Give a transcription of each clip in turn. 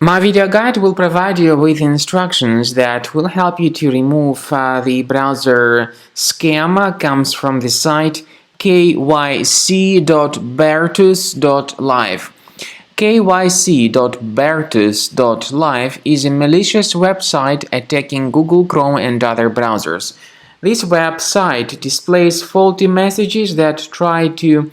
My video guide will provide you with instructions that will help you to remove the browser scam. Comes from the site Kyc.bartus.live. Kyc.bartus.live is a malicious website attacking Google Chrome and other browsers. This website displays faulty messages that try to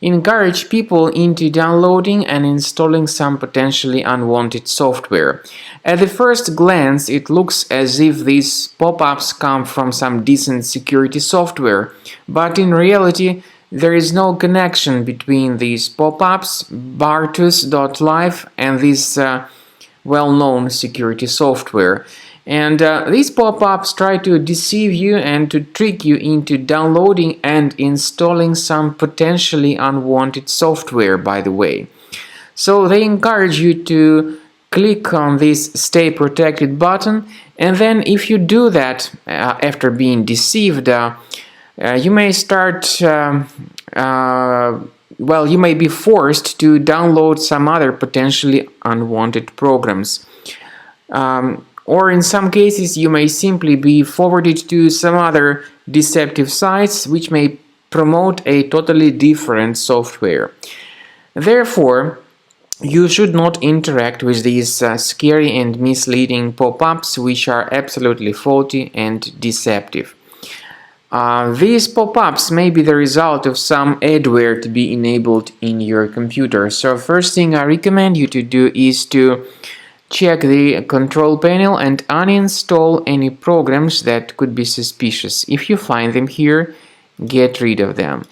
encourage people into downloading and installing some potentially unwanted software. At the first glance, it looks as if these pop-ups come from some decent security software, but in reality, there is no connection between these pop-ups, Bartus.live, and this well-known security software. And these pop-ups try to deceive you and to trick you into downloading and installing some potentially unwanted software, by the way. So they encourage you to click on this Stay Protected button, and then if you do that after being deceived, you may start you may be forced to download some other potentially unwanted programs. Or in some cases, you may simply be forwarded to some other deceptive sites which may promote a totally different software. Therefore, you should not interact with these scary and misleading pop-ups which are absolutely faulty and deceptive. These pop-ups may be the result of some adware to be enabled in your computer. So first thing I recommend you to do is to check the control panel and uninstall any programs that could be suspicious. If you find them here, get rid of them.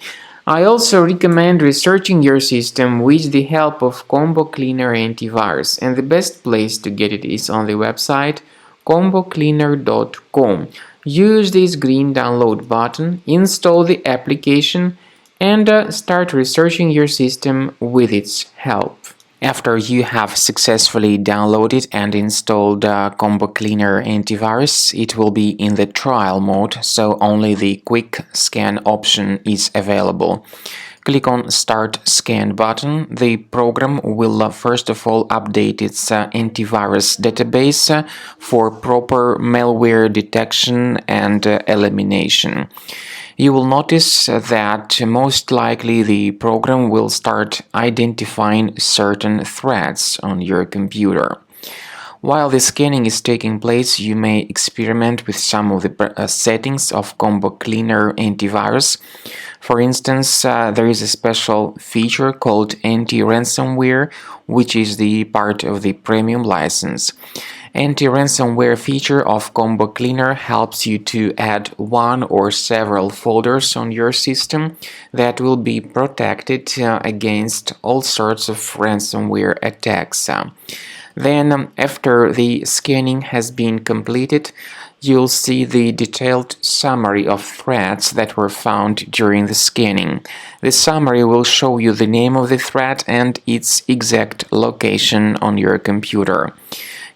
I also recommend researching your system with the help of Combo Cleaner Antivirus, and the best place to get it is on the website combocleaner.com. Use this green download button, install the application, and start researching your system with its help. After you have successfully downloaded and installed Combo Cleaner Antivirus, it will be in the trial mode, so only the quick scan option is available. Click on Start Scan button. The program will first of all update its antivirus database for proper malware detection and elimination. You will notice that most likely the program will start identifying certain threats on your computer. While the scanning is taking place, you may experiment with some of the settings of Combo Cleaner Antivirus. For instance, there is a special feature called anti-ransomware, which is the part of the premium license. Anti-ransomware feature of Combo Cleaner helps you to add one or several folders on your system that will be protected against all sorts of ransomware attacks. Then, after the scanning has been completed, you'll see the detailed summary of threats that were found during the scanning. The summary will show you the name of the threat and its exact location on your computer.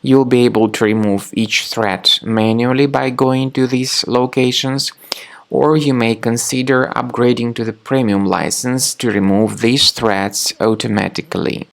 You'll be able to remove each threat manually by going to these locations, or you may consider upgrading to the premium license to remove these threats automatically.